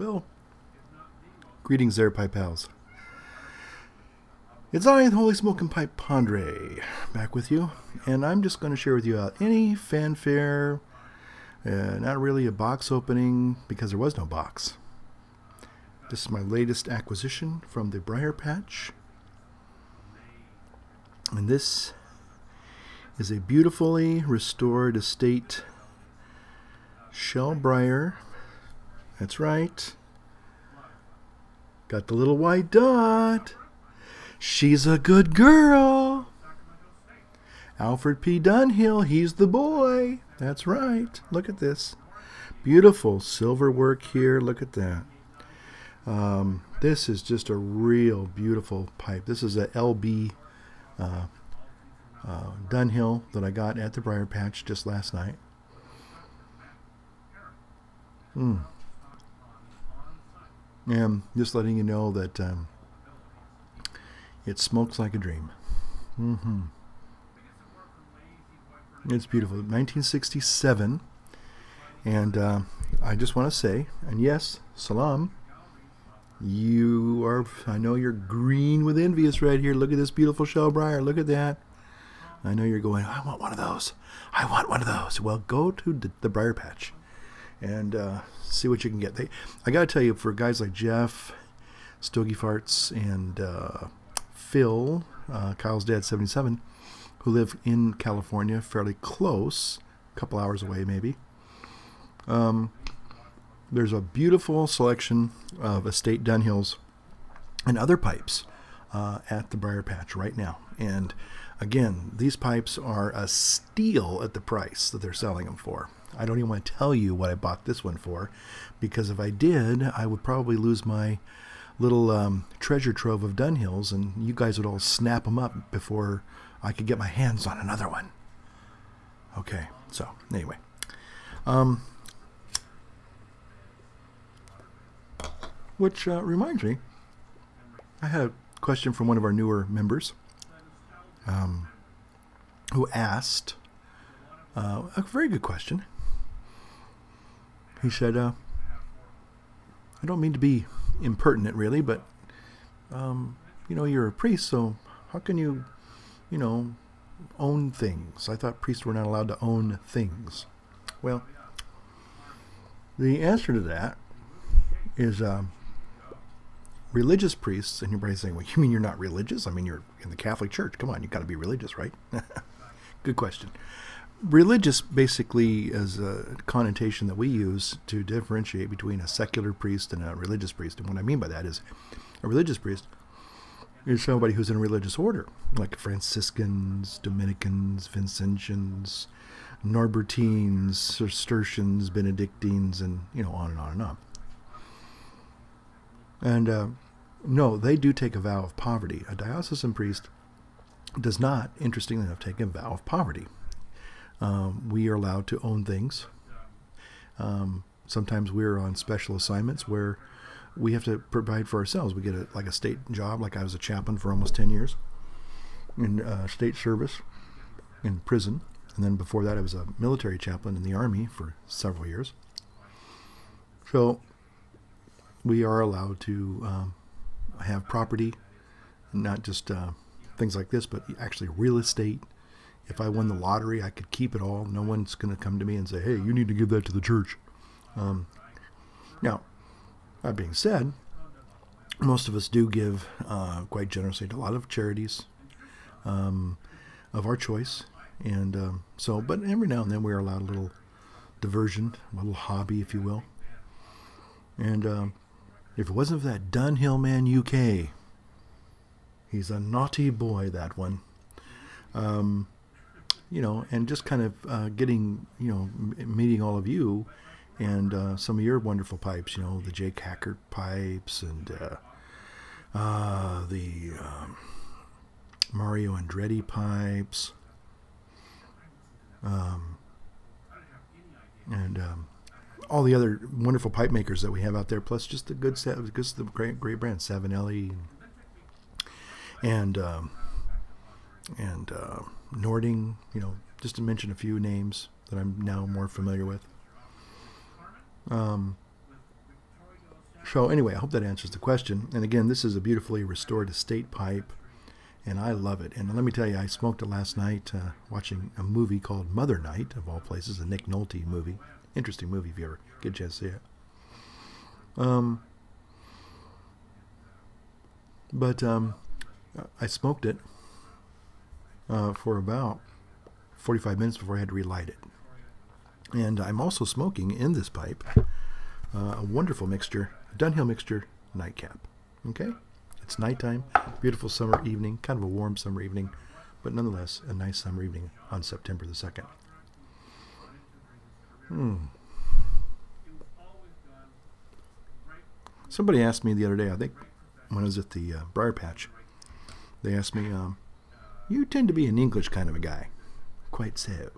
Well, greetings there, pipe pals. It's I, the Holy Smoking Pipe Padre, back with you, and I'm just going to share with you any fanfare, not really a box opening, because there was no box. This is my latest acquisition from the Briar Patch, and this is a beautifully restored estate shell briar. That's right. Got the little white dot. She's a good girl. Alfred P. Dunhill, he's the boy. That's right. Look at this. Beautiful silver work here. Look at that. This is just a real beautiful pipe. This is a LB Dunhill that I got at the Briar Patch just last night. And just letting you know that it smokes like a dream. It's beautiful. 1967. And I just want to say, and yes, salam, you are, I know you're green with envious right here. Look at this beautiful shell briar. Look at that. I know you're going, I want one of those. I want one of those. Well, go to the Briar Patch and see what you can get. I got to tell you, for guys like Jeff, Stogie Farts, and Phil, Kyle's dad, 77, who live in California, fairly close, a couple hours away maybe, there's a beautiful selection of estate Dunhills and other pipes at the Briar Patch right now. And again, these pipes are a steal at the price that they're selling them for. I don't even want to tell you what I bought this one for, because if I did, I would probably lose my little treasure trove of Dunhills, and you guys would all snap them up before I could get my hands on another one. Okay, so anyway. Which reminds me, I had a question from one of our newer members who asked a very good question. He said, I don't mean to be impertinent really, but you know, you're a priest, so how can you, you know, own things? I thought priests were not allowed to own things. Well, the answer to that is religious priests, and you're probably saying, well, you mean you're not religious? I mean, you're in the Catholic Church. Come on, you've got to be religious, right? Good question. Religious basically is a connotation that we use to differentiate between a secular priest and a religious priest. And what I mean by that is a religious priest is somebody who's in a religious order, like Franciscans, Dominicans, Vincentians, Norbertines, Cistercians, Benedictines, and, you know, on and on and on. And no, they do take a vow of poverty. A diocesan priest does not, interestingly enough, take a vow of poverty. We are allowed to own things. Sometimes we're on special assignments where we have to provide for ourselves. We get like a state job, like I was a chaplain for almost 10 years in state service in prison. And then before that, I was a military chaplain in the Army for several years. So we are allowed to have property, not just things like this, but actually real estate. If I won the lottery, I could keep it all. No one's going to come to me and say, hey, you need to give that to the church. Now, that being said, most of us do give quite generously to a lot of charities of our choice. And so, but every now and then we're allowed a little diversion, a little hobby, if you will. And if it wasn't for that Dunhill Man UK, he's a naughty boy, that one. You know, and just kind of getting, you know, meeting all of you and some of your wonderful pipes, you know, the Jake Hackert pipes and the Mario Andretti pipes, and all the other wonderful pipe makers that we have out there, plus just the good set, just the great brand, Savinelli and Nording, you know, just to mention a few names that I'm now more familiar with. So anyway, I hope that answers the question. And again, this is a beautifully restored estate pipe, and I love it. And let me tell you, I smoked it last night watching a movie called Mother Night, of all places, a Nick Nolte movie. Interesting movie if you ever get a chance to see it. But I smoked it for about 45 minutes before I had to relight it. And I'm also smoking in this pipe a wonderful mixture, a Dunhill mixture nightcap. Okay? It's nighttime, beautiful summer evening, kind of a warm summer evening, but nonetheless a nice summer evening on September the 2nd. Somebody asked me the other day, I think when I was at the Briar Patch, they asked me, you tend to be an English kind of a guy. Quite so.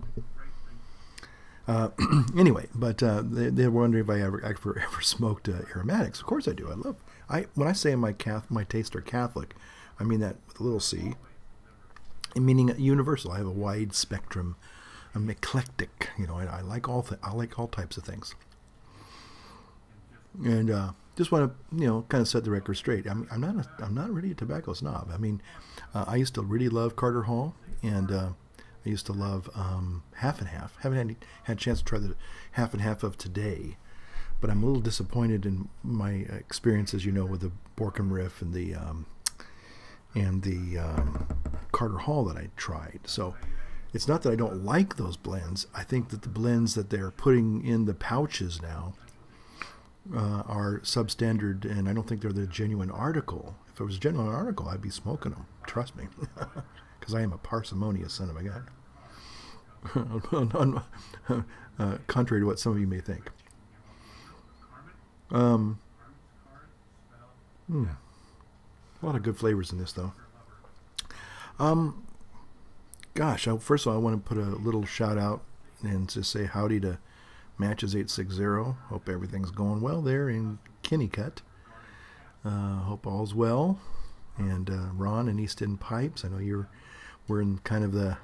Anyway, but they were wondering if I ever smoked aromatics. Of course I do. When I say my tastes are Catholic, I mean that with a little c, meaning universal. I have a wide spectrum. I'm eclectic. You know, I like all types of things. And just want to kind of set the record straight. I'm not really a tobacco snob. I mean, I used to really love Carter Hall, and I used to love half and half. Haven't had a chance to try the half and half of today, but I'm a little disappointed in my experiences, with the Borkum Riff and the Carter Hall that I tried. So it's not that I don't like those blends. I think that the blends that they're putting in the pouches now are substandard, and I don't think they're the genuine article. If it was a genuine article, I'd be smoking them. Trust me. Because I am a parsimonious son of a gun. Contrary to what some of you may think. A lot of good flavors in this, though. Gosh, first of all, I want to put a little shout out and just say howdy to Matches 860. Hope everything's going well there in Kennicott. Hope all's well. And Ron and East End Pipes, I know we're in kind of the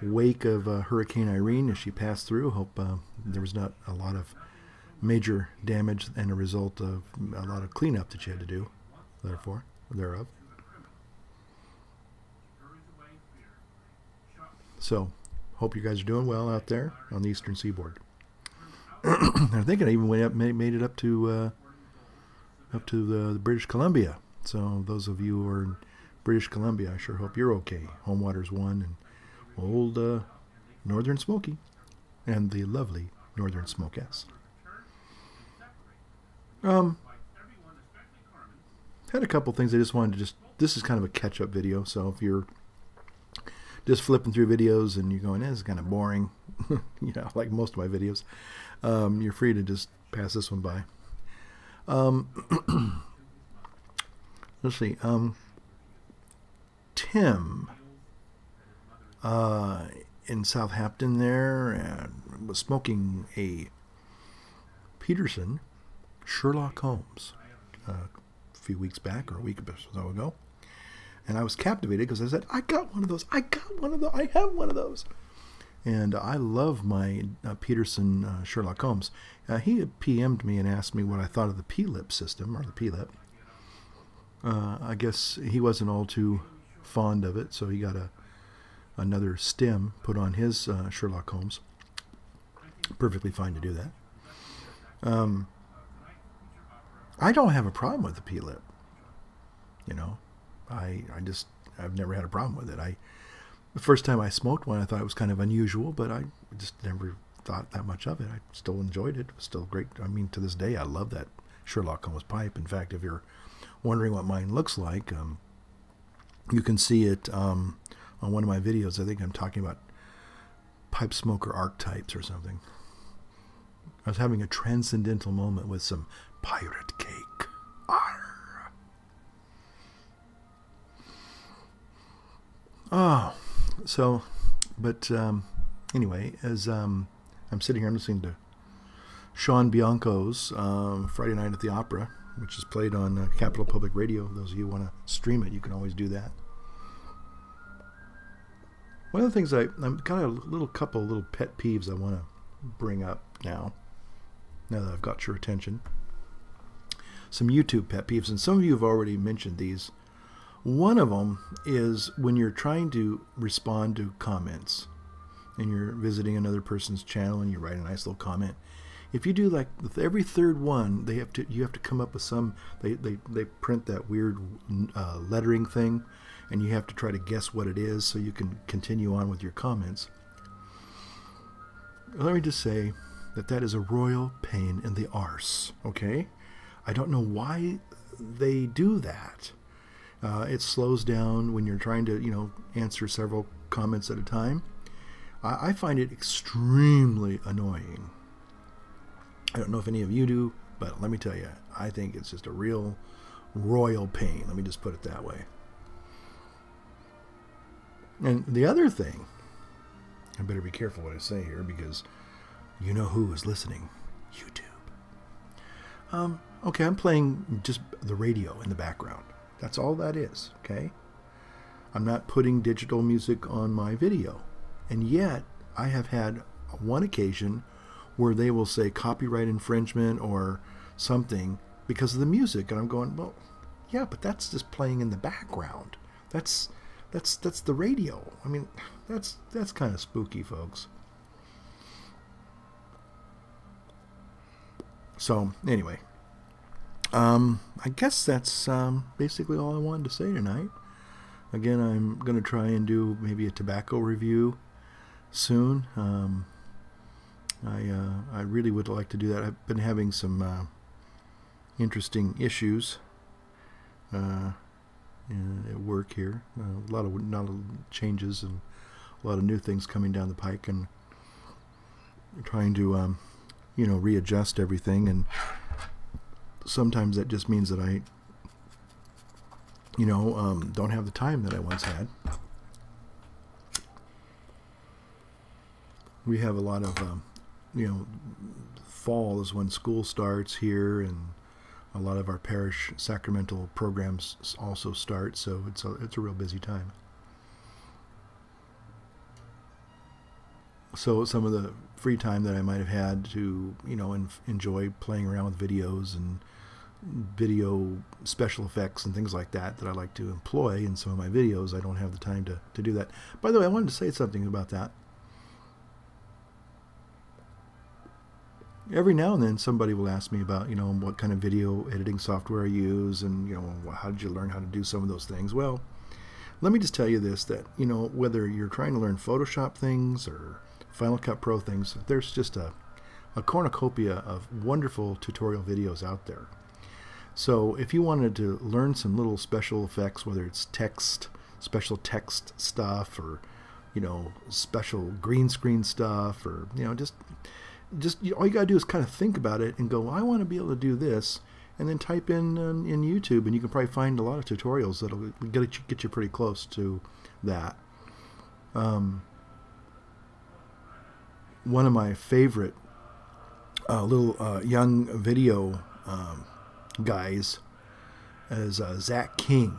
wake of Hurricane Irene as she passed through. Hope there was not a lot of major damage and a result of a lot of cleanup that you had to do, thereof. So, hope you guys are doing well out there on the Eastern Seaboard. I think it even made it up to the British Columbia. So those of you who are in British Columbia, I sure hope you're okay. Home Waters 1 and old Northern Smoky and the lovely Northern Smoke-S. Had a couple things I just wanted to this is kind of a catch-up video, so if you're just flipping through videos and you're going, this is kind of boring, like most of my videos, you're free to just pass this one by. Let's see. Tim in Southampton there was smoking a Peterson Sherlock Holmes a few weeks back, or a week or so ago. And I was captivated because I said, I got one of those. I have one of those. And I love my Peterson Sherlock Holmes. He had PM'd me and asked me what I thought of the P-lip system, or the P-lip. I guess he wasn't all too fond of it, so he got another stem put on his Sherlock Holmes. Perfectly fine to do that. I don't have a problem with the P-lip. I've never had a problem with it. The first time I smoked one, I thought it was kind of unusual, but I just never thought that much of it. I still enjoyed it. It was still great. I mean, to this day, I love that Sherlock Holmes pipe. In fact, if you're wondering what mine looks like, you can see it on one of my videos. I think I'm talking about pipe smoker archetypes or something. I was having a transcendental moment with some pirate cake. Arr. Oh, so, but anyway, as I'm sitting here, I'm listening to Sean Bianco's Friday Night at the Opera, which is played on Capital Public Radio. Those of you who want to stream it, you can always do that. One of the things I've got a couple little pet peeves I want to bring up now that I've got your attention. some YouTube pet peeves, and some of you have already mentioned these. One of them is when you're trying to respond to comments and you're visiting another person's channel and you write a nice little comment. If you do, like, with every third one, you have to come up with some, they print that weird lettering thing, and you have to try to guess what it is so you can continue on with your comments. Let me just say that is a royal pain in the arse, okay? I don't know why they do that. It slows down when you're trying to, answer several comments at a time. I find it extremely annoying. I don't know if any of you do, but let me tell you, I think it's just a real royal pain. Let me just put it that way. And the other thing, I better be careful what I say here, because you know who is listening. YouTube. Okay, I'm playing just the radio in the background. That's all that is, okay? I'm not putting digital music on my video. And yet, I have had one occasion where they will say copyright infringement or something because of the music. And I'm going, well, yeah, but that's just playing in the background. That's the radio. I mean, that's kind of spooky, folks. So, anyway. I guess that's basically all I wanted to say tonight. Again, I'm going to try and do maybe a tobacco review soon. I really would like to do that. I've been having some interesting issues at work here. A lot of changes and a lot of new things coming down the pike, and trying to readjust everything. And sometimes that just means that I don't have the time that I once had. We have a lot of fall is when school starts here, and a lot of our parish sacramental programs also start, so it's a real busy time. So some of the free time that I might have had to enjoy playing around with videos and video special effects and things like that I like to employ in some of my videos, I don't have the time to do that. By the way, I wanted to say something about that. Every now and then somebody will ask me about, what kind of video editing software I use, and, how did you learn how to do some of those things? Well, let me just tell you this, that, whether you're trying to learn Photoshop things or Final Cut Pro things, there's just a cornucopia of wonderful tutorial videos out there. So if you wanted to learn some little special effects, whether it's text, special text stuff, or, special green screen stuff, or, just all you gotta do is kind of think about it and go, well, I want to be able to do this, and then type in YouTube, and you can probably find a lot of tutorials that'll get you pretty close to that. One of my favorite little young video guys is Zach King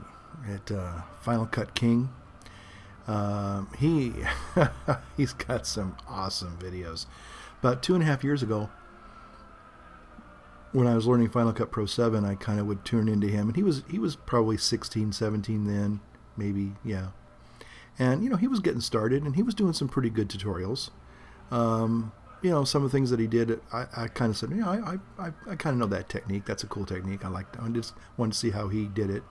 at Final Cut King. He's got some awesome videos. About 2.5 years ago, when I was learning Final Cut Pro 7, I kind of would tune into him, and he was probably 16, 17 then, maybe, yeah. And he was getting started, and he was doing some pretty good tutorials. Some of the things that he did, I kind of said, I kind of know that technique. That's a cool technique. I just wanted to see how he did it.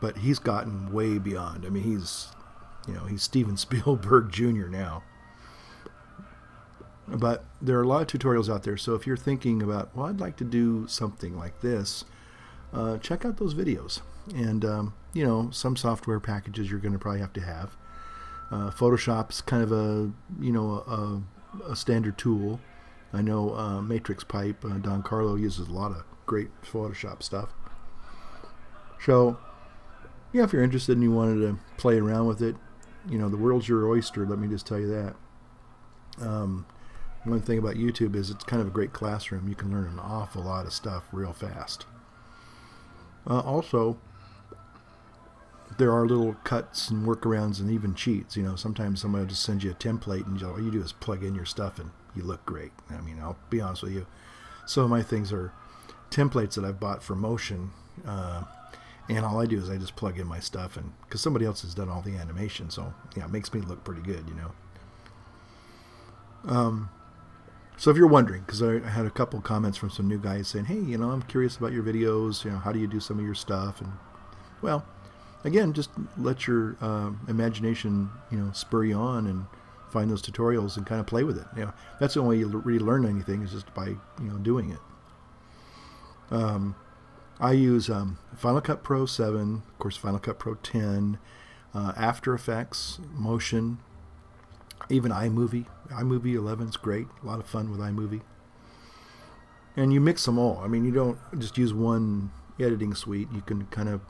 But he's gotten way beyond. I mean, he's Steven Spielberg Jr. now. But there are a lot of tutorials out there, so if you're thinking about, well, I'd like to do something like this, check out those videos. And, some software packages you're going to probably have to have. Photoshop's kind of a standard tool. I know Matrix Pipe, Don Carlo uses a lot of great Photoshop stuff. So, yeah, if you're interested and you wanted to play around with it, the world's your oyster, let me just tell you that. One thing about YouTube is it's kind of a great classroom. You can learn an awful lot of stuff real fast. Also, there are little cuts and workarounds and even cheats. Sometimes somebody will just send you a template, and all you do is plug in your stuff and you look great. I mean, I'll be honest with you. Some of my things are templates that I've bought for motion, and all I do is I just plug in my stuff, and because somebody else has done all the animation, so yeah, it makes me look pretty good, you know. So if you're wondering, because I had a couple comments from some new guys saying, hey, you know, I'm curious about your videos, you know, how do you do some of your stuff? And well, again, just let your imagination, you know, spur you on and find those tutorials and kind of play with it. You know, that's the only way you really learn anything, is just by, you know, doing it. I use Final Cut Pro 7, of course Final Cut Pro 10, After Effects, Motion, even iMovie. iMovie 11 is great, a lot of fun with iMovie. And you mix them all. I mean, you don't just use one editing suite. You can kind of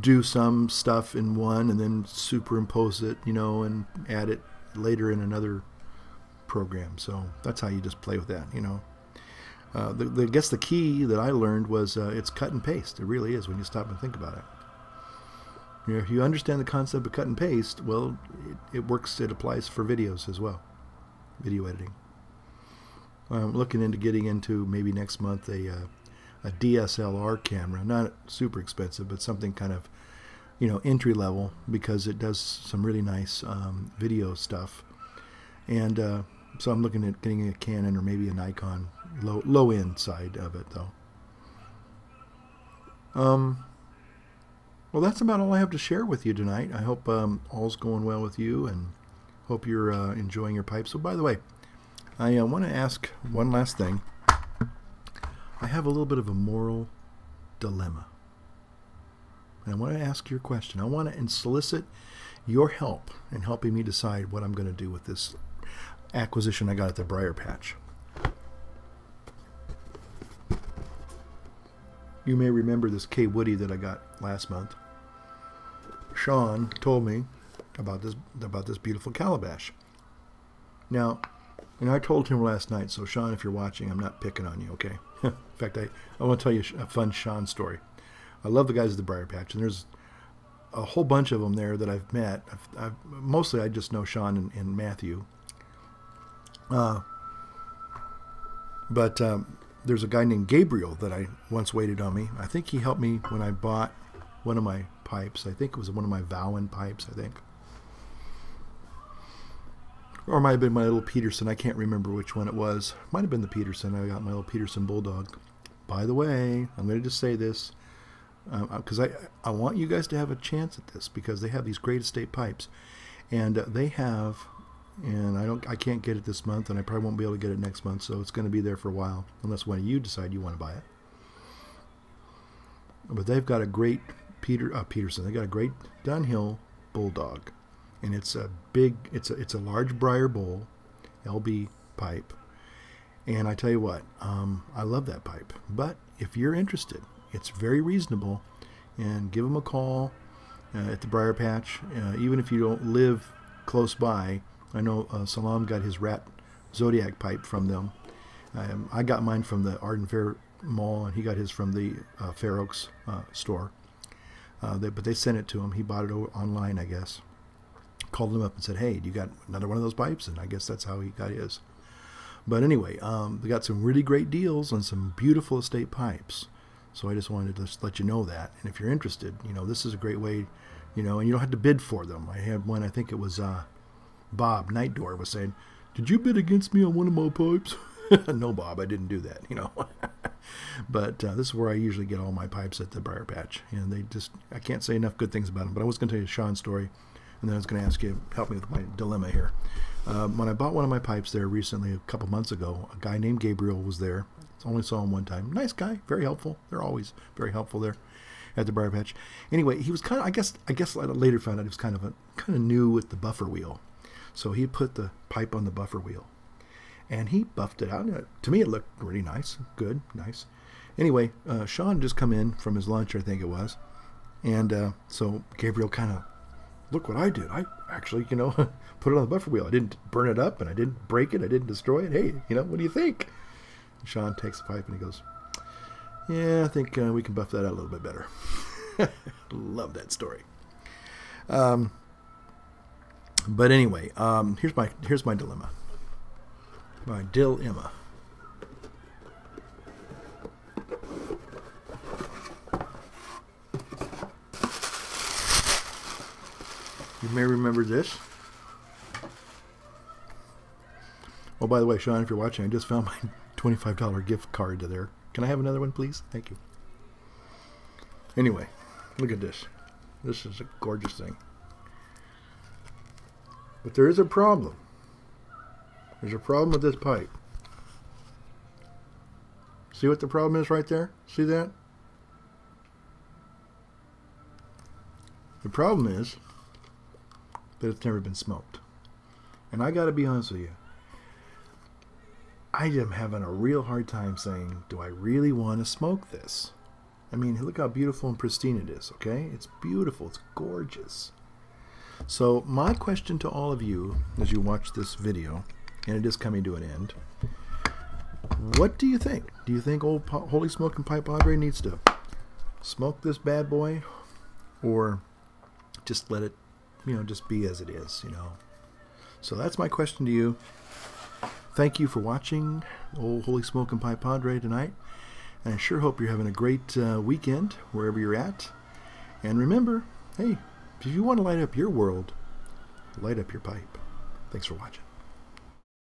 do some stuff in one and then superimpose it, you know, and add it later in another program. So that's how you just play with that, you know. I guess the key that I learned was it's cut and paste. It really is when you stop and think about it. You know, if you understand the concept of cut and paste, well, it works. It applies for videos as well, video editing. I'm looking into getting into maybe next month a DSLR camera, not super expensive, but something kind of, you know, entry level, because it does some really nice video stuff. And so I'm looking at getting a Canon or maybe a Nikon, low end side of it though. Well, that's about all I have to share with you tonight. I hope all's going well with you, and hope you're enjoying your pipes. So, by the way, I want to ask one last thing. I have a little bit of a moral dilemma, and I want to ask your question. I want to solicit your help in helping me decide what I'm going to do with this acquisition I got at the Briar Patch. You may remember this K. Woody that I got last month. Sean told me about this beautiful calabash. Now, and I told him last night, so Sean, if you're watching, I'm not picking on you, okay? In fact, I want to tell you a fun Sean story. I love the guys at the Briar Patch, and there's a whole bunch of them there that I've met. Mostly I just know Sean and Matthew. But there's a guy named Gabriel that I once waited on me. I think he helped me when I bought one of my pipes. I think it was one of my Vowan pipes, I think. Or it might have been my little Peterson. I can't remember which one it was. Might have been the Peterson. I got my little Peterson Bulldog. By the way, I'm going to just say this, because I want you guys to have a chance at this, because they have these great estate pipes. And they have, and I can't get it this month, and I probably won't be able to get it next month, so it's going to be there for a while, unless one of you decide you want to buy it. But they've got a great Peterson. They got a great Dunhill Bulldog, and it's a big, it's a large Briar bowl, LB pipe. And I tell you what, I love that pipe. But if you're interested, it's very reasonable, and give them a call at the Briar Patch. Even if you don't live close by, I know Salam got his Rat Zodiac pipe from them. I got mine from the Arden Fair Mall, and he got his from the Fair Oaks store. But they sent it to him. He bought it online, I guess. Called him up and said, hey, you got another one of those pipes? And I guess that's how he got his. But anyway, they got some really great deals on some beautiful estate pipes. So I just wanted to let you know that. And if you're interested, you know, this is a great way, you know, and you don't have to bid for them. I had one, I think it was Bob Nightdoor was saying, did you bid against me on one of my pipes? No, Bob, I didn't do that, you know. But this is where I usually get all my pipes at the Briar Patch. And they just, I can't say enough good things about them. But I was going to tell you Sean's story, and then I was going to ask you, help me with my dilemma here. When I bought one of my pipes there recently, a couple months ago, a guy named Gabriel was there. Only saw him one time. Nice guy, very helpful. They're always very helpful there at the Briar Patch. Anyway, he was kind of, I guess I later found out he was kind of new with the buffer wheel. So he put the pipe on the buffer wheel, and he buffed it out. To me, it looked really nice, good, nice. Anyway, Sean just come in from his lunch, I think it was, and so Gabriel kind of, look what I did. I actually, you know, put it on the buffer wheel. I didn't burn it up, and I didn't break it. I didn't destroy it. Hey, you know, what do you think? And Sean takes the pipe and he goes, yeah, I think we can buff that out a little bit better. Love that story. But anyway, here's my dilemma. My dilemma. You may remember this. Oh, by the way, Sean, if you're watching, I just found my $25 gift card to there. Can I have another one, please? Thank you. Anyway, look at this. This is a gorgeous thing. But there is a problem. There's a problem with this pipe. See what the problem is right there? See that? The problem is that it's never been smoked. And I got to be honest with you. I am having a real hard time saying, do I really want to smoke this? I mean, look how beautiful and pristine it is, okay? It's beautiful. It's gorgeous. So my question to all of you as you watch this video, and it is coming to an end, what do you think? Do you think old Holy Smoking Pipe Padre needs to smoke this bad boy? Or just let it, just be as it is, So that's my question to you. Thank you for watching old Holy Smoking Pipe Padre tonight. And I sure hope you're having a great weekend wherever you're at. And remember, hey, if you want to light up your world, light up your pipe. Thanks for watching.